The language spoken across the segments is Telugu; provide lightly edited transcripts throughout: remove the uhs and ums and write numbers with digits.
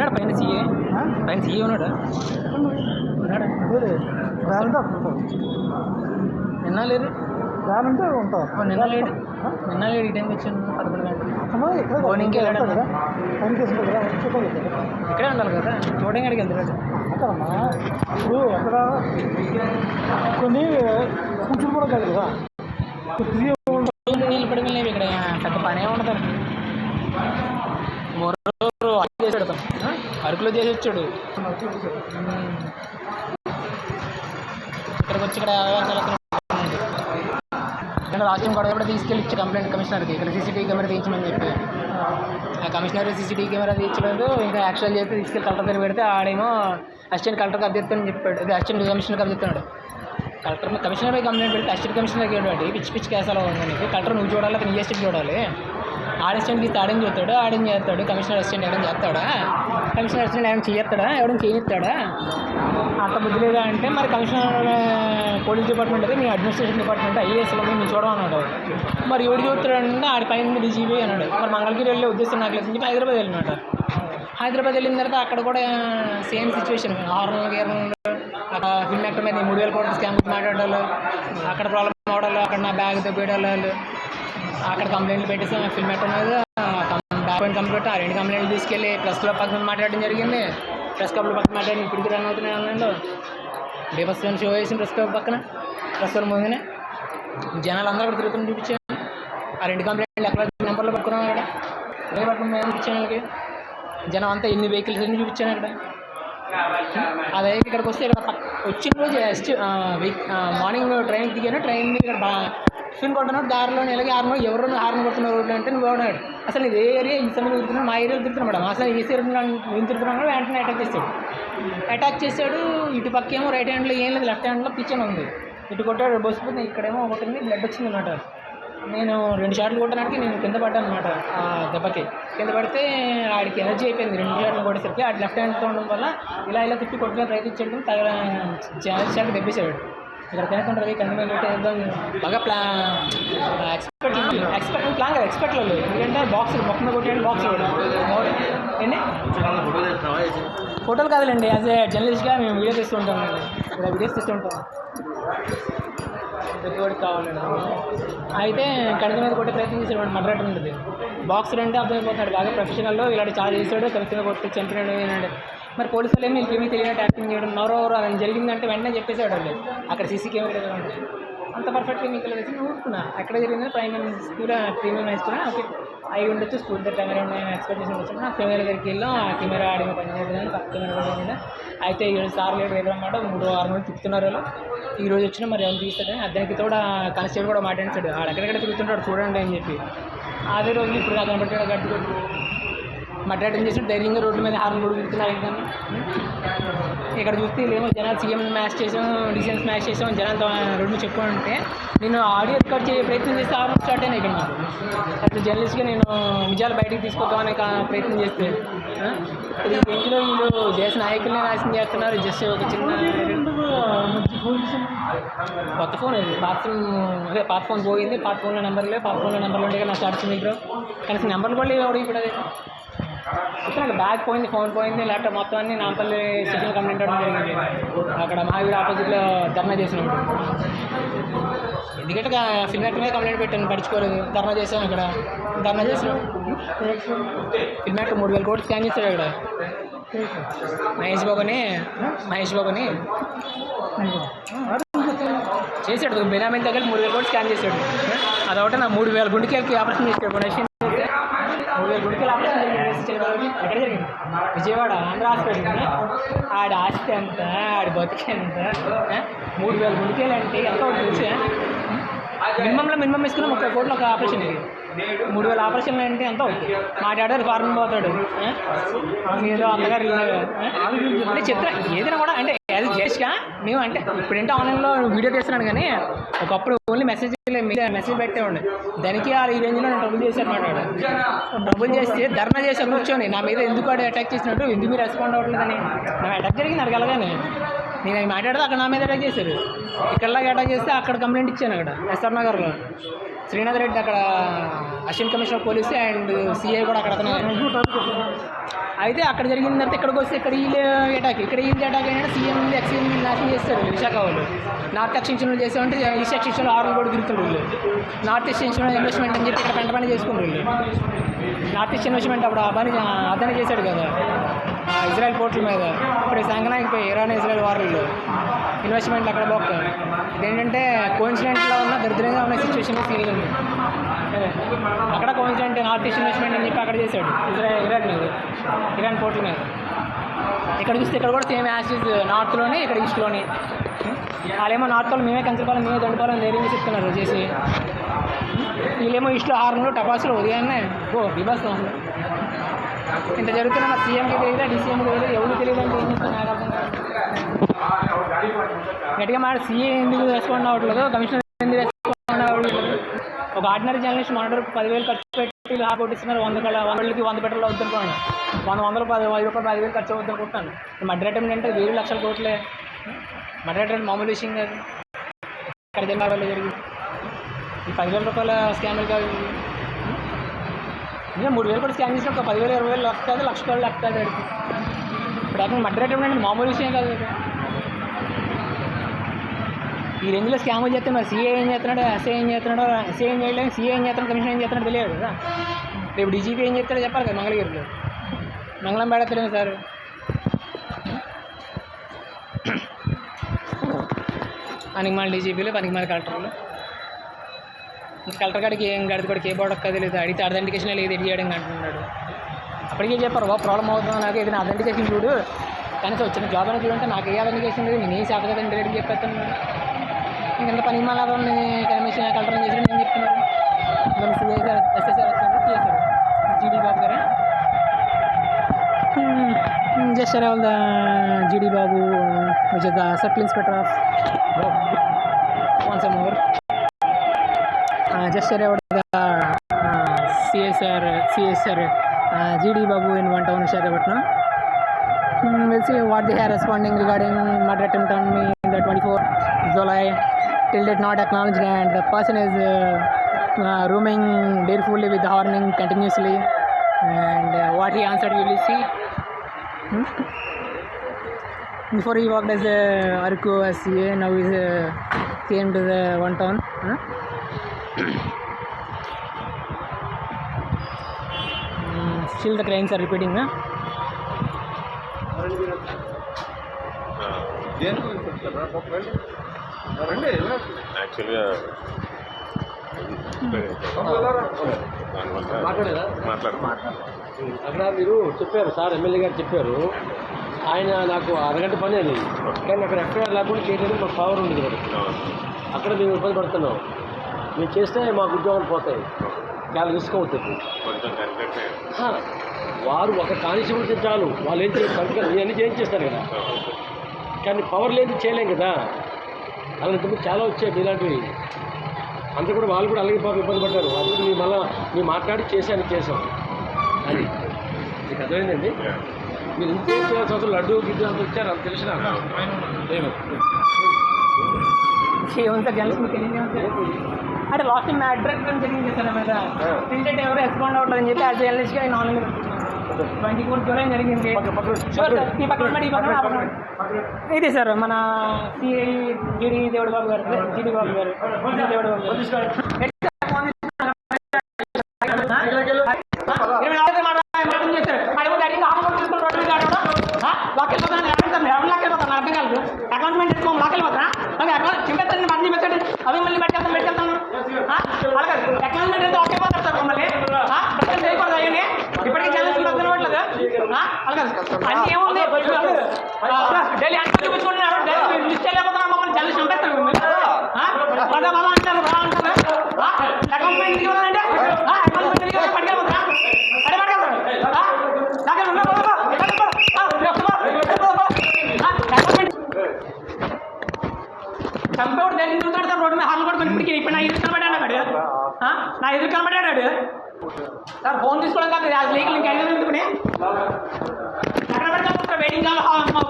ఉన్నాడు పైన సీఏ, పైన సీఏ ఉన్నాడా? నిన్న లేదు, ఉంటావు నిన్న లేడు, నిన్న లేడు. ఈ టైంకి వచ్చాను 11 గంటలు. మార్నింగ్కి వెళ్ళాడు కదా, ఇక్కడే ఉండాలి కదా, చూడడానికి అడిగి వెళ్తాడు అక్కడమ్మా. ఇప్పుడు అక్కడ కొన్ని కూర్చుని కూడా కాదు కదా, నీళ్ళు పడి వెళ్ళేవి. ఇక్కడ పెద్ద పనే ఉండదు. చేసాడు అరకులో చేసి వచ్చాడు. ఇక్కడికి వచ్చి ఇక్కడ రాష్ట్రం గొడవ కూడా తీసుకెళ్ళి ఇచ్చి కంప్లైంట్ కమిషనర్కి, ఇక్కడ సీసీటీవీ కెమెరా తీయించమని చెప్పి. ఆ కమిషనర్ సీసీటీవీ కెమెరా తీయించలేదు. ఇంకా యాక్షన్ చేస్తే తీసుకెళ్ళి కలెక్టర్ దగ్గర పెడితే ఆడేమో అసిస్టెంట్ కలెక్టర్కి అభ్యర్థిని చెప్పాడు, ఇది అసిస్టెంట్ కమిషనర్కి అభ్యర్థిస్తున్నాడు. కలెక్టర్ కమిషనర్ పై కంప్లైంట్ పెడితే అసిస్టెంట్ కమిషనర్కి ఏంటంటే పిచ్చి పిచ్చి కేసాలో ఉందని. కలెక్టర్ నువ్వు చూడాలి, అతను నీ అసిస్టెంట్ చూడాలి. అసిస్టెంట్ తీస్తే ఆడని చూస్తాడు, ఆడని చేస్తాడు. కమిషనర్ అసిస్టెంట్ ఎవడని చేస్తాడా, కమిషనర్ అసిస్టెంట్ ఎవరైనా చేస్తాడా, ఎవరైనా చేయనిస్తాడా? అంత బుద్ధి లేదా అంటే మరి కమిషనర్ పోలీస్ డిపార్ట్మెంట్ అయితే మీ అడ్మినిస్ట్రేషన్ డిపార్ట్మెంట్ ఐఏఎస్లో మేము చూడమన్నాడు. మరి ఎవడు చూస్తాడంటే ఆడి పైన డీజీపీ అన్నాడు. మరి మంగళగిరి వెళ్ళే ఉద్దేశం నాకు లేదని చెప్పి హైదరాబాద్ వెళ్ళినట్టు. హైదరాబాద్ వెళ్ళిన తర్వాత అక్కడ కూడా సేమ్ సిచ్యువేషన్, హార్నల్ అక్కడ ఫిల్మ్ యాక్టర్ మీద 3,000 కోట్ల స్కామ్ మాట్లాడాలి, అక్కడ ప్రాబ్లం అవడాలి, అక్కడ నా బ్యాగ్ తగ్గడాలి, అక్కడ కంప్లైంట్లు పెట్టేసి ఫిల్మ్ యాక్టర్ మీద బ్యాక్ పాయింట్ కంప్లైంట్, ఆ 2 కంప్లైంట్లు తీసుకెళ్ళి ప్రెస్ క్లబ్ పక్కన మాట్లాడడం జరిగింది. ప్రెస్ క్లబ్లో పక్కన మాట్లాడి ఇప్పటికి రన్ అవుతున్నాయి ఆన్లైన్లో. డే ఫస్ట్ షో వేసిన ప్రెస్ క్లబ్ పక్కన, ప్రెస్ క్లబ్ ముందునే జనాలు అందరూ అక్కడ తిరుగుతున్న చూపించాను. ఆ 2 కంప్లైంట్లు ఎక్కడ నెంబర్లో పట్టుకున్నాం. అక్కడ ఏ పట్టుకుని మేము చూపించాను. వాళ్ళకి జనం అంతా ఎన్ని వెహికల్స్ అన్ని చూపించాను అక్కడ. అదే ఇక్కడికి వస్తే ఇక్కడ వచ్చిన రోజు జస్ట్ మార్నింగ్ ట్రైన్ దిగాను. ట్రైన్ ఇక్కడ టిఫిన్ కొట్టినాడు, దారిలో ఇలాగే ఎవరు హార్న్ కొడుతున్న రోడ్లు అంటే నువ్వు ఎవడాడు అసలు ఇది ఏరియా ఈ సమయంలో తిరుగుతున్నాడు, మా ఏరియాలో తిరుగుతున్నాడు మేడం. అసలు ఏ ఏం తిరుగుతున్నాడు వెంటనే అటాక్ చేశాడు. ఇటు పక్క ఏమో రైట్ హ్యాండ్లో ఏం లేదు, లెఫ్ట్ హ్యాండ్లో పిచ్చన్ ఉంది. ఇటు కొట్టాడు బొసిపోతుంది, ఇక్కడేమో ఒకటి బ్లడ్ వచ్చింది అన్నమాట. నేను 2 షాట్లు కొట్టడానికి నేను కింద పడ్డాను అనమాట. ఆ దెబ్బకి కింద పడితే ఆడికి ఎనర్జీ అయిపోయింది. 2 షాట్లు కొట్టేసరికి ఆడి లెఫ్ట్ హ్యాండ్తో ఉండడం వల్ల ఇలా తిప్పి కొట్టుకుని ప్రయత్నించాడు. షాట్లు దెబ్బేశాడు. ఇక్కడ తినకుండా కంటిన్యూ పెట్టి బాగా ఎక్స్పెక్ట్లో లేదు. ఎందుకంటే బాక్స్ మొక్క కొట్టాడు, బాక్స్ ఏంటి ఫోటోలు కాదులేండి. యాజ్ ఏ జర్నలిస్ట్గా మేము వీడియో తీస్తూ ఉంటాం, ఇక్కడ వీడియోస్ తీస్తూ ఉంటాం. పెట్టుబడికి కావాలండి. అయితే కణిక మీద కొట్టే ప్రయత్నం చేసేవాడు. మర్డర్ ఉంటుంది. బాక్సర్ అంటే అర్థమైపోతాడు, బాగా ప్రొఫెషనల్లో ఇలాంటి చాలా చేశాడు, కరెక్ట్గా కొట్టి చంపినాడు ఏంటంటే. మరి పోలీసు వాళ్ళు ఏమి ఏమీ తెలియనట్టు యాక్టింగ్ చేయడం, ఎవరెవరు అది జరిగిందంటే వెంటనే చెప్పేసాడు వాళ్ళు. అక్కడ సీసీ కెమెరా అంత పర్ఫెక్ట్గా మీకు వేసి ఊరుకున్నా. ఎక్కడ జరిగింది primary school, premium high school okay అయి ఉండొచ్చు. స్కూల్ దగ్గర కెమెరా నేను ఎక్స్పెక్ట్ చేసి వచ్చాను. ఆ కెమెరా దగ్గరికి వెళ్ళాం. ఆ కెమెరా ఆడిన పనిచేయడం పక్క కెమెరా కూడా. అయితే 7 సార్లు అన్నమాట 3-6 మంది తిప్పుతున్నారు వాళ్ళు. ఈరోజు వచ్చినా మరి ఎవరు తీస్తాడని అద్దరికి కూడా కానిస్టేబుల్ కూడా మాట్లాడించాడు. ఆడెక్కడెక్కడ తిరుగుతుంటాడు చూడండి అని చెప్పి. అదే రోజు ఇప్పుడు నాకు కనబట్టాడు గట్టి కొట్టి మాట్లాడడం చేసి ధైర్యంగా రోడ్ల మీద హార్న్ కూడా తిరుగుతున్నారు. ఇక్కడ చూస్తే ఏమో జనాలు సీఎం స్మాష్ చేసాం, డీసీఎం స్మాష్ చేసాం, జనాలతో రోడ్డు చెప్పుకుంటే నేను ఆడియో రికార్డ్ చేసే ప్రయత్నం చేస్తే హార్న్ స్టార్ట్ అయినా ఇక్కడ నాకు. అట్లా జర్నలిస్ట్గా నేను నిజాలు బయటికి తీసుకొద్దామనే ప్రయత్నం చేస్తే ఇంట్లో వీళ్ళు దేశ నాయకులనే నాశనం చేస్తున్నారు. జస్ట్ ఒక చిన్న కొత్త ఫోన్ అది, పాత ఫోన్ పోయింది. పాత ఫోన్లో నెంబర్లే, పాత ఫోన్లో నెంబర్లు ఉండే నా చార్జ్ మీకు కనీసం నెంబర్లు కూడా లేవు ఇప్పుడు. అది నాకు బ్యాగ్ పోయింది, ఫోన్ పోయింది, ల్యాప్టాప్ మొత్తం అన్ని నాంపల్లి సిగ్నల్ కంప్లైంట్ అవ్వడం జరిగింది. అక్కడ మహావీర్ ఆపోజిట్లో ధర్నా చేసినప్పుడు. ఎందుకంటే ఫిల్మ్ యాక్టర్ మీద కంప్లైంట్ పెట్టాను, పడుచుకోలేదు. ధర్నా చేసాం. ఇక్కడ ధర్నా చేసాం. ఫిల్మ్ యాక్టర్ 3,000 కోట్లు స్కాన్ చేశాడు. అక్కడ మహేష్ బాబుని చేశాడు. బెనామీల దగ్గర 3,000 కోట్లు స్కాన్ చేశాడు. అదొకటి నా 3,000 గుండెకి ఆపరేషన్ చేశాడు. 3,000 గుండెకి ఆపరేషన్ ఎక్కడ జరిగింది? విజయవాడ ఆంధ్ర హాస్పిటల్. ఆడి ఆస్తి ఎంత, ఆడి బతికి ఎంత? 3,000 గుండెలు అంటే ఎంత తెలుసా? మినిమం వేసుకున్న 30 కోట్లు ఒక ఆపరేషన్కి. 3,000 ఆపరేషన్లు అంటే ఎంత అవుతుంది? మాట్లాడారు ఫారెన్ పోతాడు మీరు అమ్మగారు అంటే చిత్రం ఏదైనా కూడా అంటే అది చేసిగా మేము అంటే ఇప్పుడంటే ఆన్లైన్లో వీడియో తీస్తున్నాను. కానీ ఒకప్పుడు ఓన్లీ మెసేజ్ పెట్టేవాడి. దానికి వాళ్ళు ఈ రేంజ్లో నేను ట్రబుల్ చేశారు అన్నమాట. ట్రబుల్ చేస్తే ధర్నా చేసి కూర్చొని నా మీద ఎందుకు అటాక్ చేసినట్టు, ఎందుకు మీరు రెస్పాండ్ అవ్వట్లేదని. నా అటాక్ జరిగింది అడగలగానే నేను అవి మాట్లాడితే అక్కడ నా మీద అటాక్ చేశారు. ఇక్కడలాగా అటాక్ చేస్తే అక్కడ కంప్లైంట్ ఇచ్చాను. అక్కడ ఎస్ఆర్ నగర్లో శ్రీనాథ్ రెడ్డి అక్కడ assistant commissioner police and CI కూడా అక్కడ అయితే అక్కడ జరిగిన తర్వాత ఇక్కడికి వస్తే ఇక్కడ వీళ్ళు అటాక్ అయినా సీఎం ఎక్సీఎం నాశనం చేస్తారు విశాఖ వాళ్ళు. నార్త్ ఎక్స్టెన్షన్లో చేసామంటే ఈస్ట్ ఎక్స్టెన్షన్లో ఆర్మీ కూడా తిరుగుతారు వీళ్ళు. నార్త్ ఎక్స్టెన్షన్లో ఇన్వెస్ట్మెంట్ అని చెప్పి ఇక్కడ పెంట పని చేసుకుంటారు వీళ్ళు. నార్త్ ఈస్ట్ ఇన్వెస్ట్మెంట్ అప్పుడు ఆ పని అతనే చేశాడు కదా ఇజ్రాయెల్ పోర్టుల మీద. ఇప్పుడు సంగనాగిపోయి ఇరాన్ ఇజ్రాయెల్ వార్లలో ఇన్వెస్ట్మెంట్ అక్కడ బొక్క. ఇదేంటంటే కోఇన్సిడెంట్లో ఉన్న దరిద్రంగా ఉన్న సిచ్యువేషన్ సీరియల్ అక్కడ కోఇన్సిడెంట్ నార్త్ ఈస్ట్ ఇన్వెస్ట్మెంట్ అని చెప్పి అక్కడ చేశాడు ఇరాన్ మీద, ఇరాన్ పోర్టుల మీద. ఇక్కడ చూస్తే ఇక్కడ కూడా సేమ్ యాసిడ్ నార్త్లోనే ఇక్కడ ఈస్ట్లోని. వాళ్ళేమో నార్త్ వాళ్ళు మేమే కంచపాలని మేమే దండుకోవాలని ధైర్యంగా చెప్తున్నారు చేసి. వీళ్ళేమో ఈస్ట్లో హార్న్లు టపాసులు ఉదయాన్నే బిబాస్ అసలు ఇంత జరుగుతున్నా మా సీఎంకి తెలియదా డీసీఎంకి తెలియదు ఎవరికి తెలియదు అంటే ఏం చెప్తాను నాకు అర్థం కాదు. గట్టిగా మాట సీఏ ఎందుకు రెస్పాండ్ అవ్వట్లేదు, కమిషనర్ ఎందుకు రెస్పాండ్ అవ్వట్లేదు. ఒక ఆర్డినరీ జర్నలిస్ట్ మాట్లాడు 10,000 ఖర్చు పెట్టి కొట్టిస్తున్నారు. 100 పెట్రోల్ అవుతుంటాను, 100 5 రూపాయలు 10,000 ఖర్చు అవుతుంది అనుకుంటున్నాను. మడ్రాటం అంటే 1,000 లక్షల కోట్లే. మడ్రాటం మామూలు విషయం కాదు. ఇక్కడ జిల్లాలో జరిగింది ఈ 10,000 రూపాయల స్కామ్లు కాదు. ఇంకా 3,000 కూడా స్కామ్ చేసిన ఒక 10,000 20,000 లెక్క కాదు, లక్ష రూపాయలు లెక్క కాదు అడిగి. ఇప్పుడు అక్కడ మడ్రాటం అంటే మామూలు విషయం కాదు. ఈ రేంజ్లో స్కాములు చేస్తే మరి సీఏ ఏం చేస్తున్నాడు, ఎస్ఐ ఏం చేస్తున్నాడు, ఎస్ఐ ఏం చేయలేదు, సీఏ ఏం చేస్తున్నాడు, కమిషన్ ఏం చేస్తున్నాడు తెలియదు కదా. రేపు డీజీపీ ఏం చెప్తాడో చెప్పాలి కదా. మంగళగిరిలో మంగళం పెడతలేము సార్. పనికిమాల డీజీపీలు, పనికిమాల కలెక్టర్లు. కలెక్టర్ గారికి ఏం గడితే కూడా కేబోర్డ్ ఒక్కది లేదు, అడిగితే అథెంటికేషన్ లేదు, ఎడి చేయడం అంటున్నాడు. అప్పటికే చెప్పారు ప్రాబ్లం అవుతుంది నాకు, ఏదైనా అథెంటికేషన్ చూడు, కనీసం వచ్చిన జాబ్ అనేది చూడంటే నాకు ఏ అథెంటికేషన్ లేదు, నేను ఏ శాఖ కదండి రేటు చెప్పేస్తాను. ఇంకెంత పనికిమాల వాళ్ళని కమిషన్ కలెక్టర్ చేసి నేను చెప్తున్నాను. సిఐసార్ ఎస్ఎస్ఆర్ వచ్చారు, సిఎస్ఆర్ జీడీ బాబు గారు just around the GD Babu, which is the Circle Inspector of once more. Just around the CSR GD Babu in one town, Visakhapatnam. We'll see what they are responding regarding murder attempt on me in the 24th July. Till date not acknowledged, and the person is roaming darefully with the horning continuously. And what he answered, we will see. Before he worked as a Arco as CA, now he came to the one town. Still the crimes are repeating. యాక్చువల్గా అక్కడ మీరు చెప్పారు సార్, ఎమ్మెల్యే గారు చెప్పారు, ఆయన నాకు అరగంట పని అది, కానీ అక్కడ ఎక్కడ లేకుండా చేయడానికి మాకు పవర్ ఉండేది కదా. అక్కడ మేము ఇబ్బంది పడుతున్నాం. మేము చేస్తే మాకు ఉద్యోగాలు పోతాయి, చాలా రిస్క్ అవుతుంది. వారు ఒక కానిస్టేబుల్ చాలు, వాళ్ళు ఏం చేస్తారు, ఇవన్నీ ఏం చేస్తారు కదా, కానీ పవర్ లేదు చేయలేం కదా. అలాంటి చాలా వచ్చాయి ఇలాంటివి. అంతా కూడా వాళ్ళు కూడా అలాగే పాప ఇబ్బంది పడ్డారు. అది మేము మళ్ళీ మేము మాట్లాడి చేసాం అది మీకు అర్థమైందండి. మీరు ఇంత చేయాల్సిన అవసరం లడ్డు గిడ్డు అంత వచ్చారు, అది తెలిసిన అంటే లాస్ట్ టైం అడ్రస్ చెకింగ్ చేశాను మీద ప్రింటెడ్ ఎవరు రెస్పాండ్ అవ్వట్లేదని చెప్పి యాజ్ జర్నలిస్ట్గా నేను ఆన్లైన్ 24 జూలై జరిగింది. షూర్ సార్, ఈ పక్కన ఈ పక్కన ఇదే సార్ మన సిఐ జీడి దేవుడు బాబు గారు, జీడి బాబు గారు, దేవుడు బాబు గారు అకౌంట్మెంట్ తీసుకోవాలి లాకెళ్ళి పోతా చింపేస్తాను మనీ మెసేజ్ అవి మళ్ళీ పెట్టేస్తాను అలాగే అకౌంట్మెంట్ అయితే ఒకే పోతారు సార్ మమ్మల్ని చేయకూడదు. అయ్యండి ఇప్పటికీ జర్నలిస్ట్ అర్థం అవ్వట్లేదు. అలాగే అన్నీ ఏముంది డైలీ అంతా చూపించుకుంటున్నారు, డైలీ లిస్ట్ వెళ్ళిపోతున్నారు, మమ్మల్ని జర్నలిస్ట్ చంపేస్తారు మిమ్మల్ని పదా పదా అంటారు, బా అంటారు. అకౌంట్మెంట్ తీసుకోవాలంటే అకౌంట్మెంట్ తీసుకోవాలి పట్టుకెళ్ళిపోతారా అడే పట్టుకెళ్తారు చంపేవాడు దగ్గర చూస్తాడు సార్. రోడ్డు మీద హార్లు కూడా ఇప్పటికి ఇప్పుడు నా ఎదురు కనబడ్డాడు, నా ఎదురు కనబడ్డాడు సార్. ఫోన్ తీసుకోవడం కాదు లీగల్ ఇంకా ఐదు ఎందుకుని ఎక్కడ పెడతాం వెయిటింగ్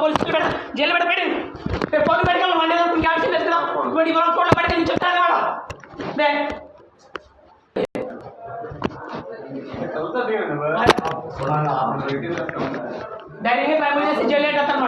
పోలీసులు పెడతాం, జైలు పెట్టి పోలీసు పెట్టుకోవాలి. వన్ డే ఇంకా విషయం తెస్తున్నాం. ఇప్పుడు ఇవాళ కోట్ల పెడితే నేను చెప్తాను వాడు डायरेक्टली प्राइमरी से जेल लेट आता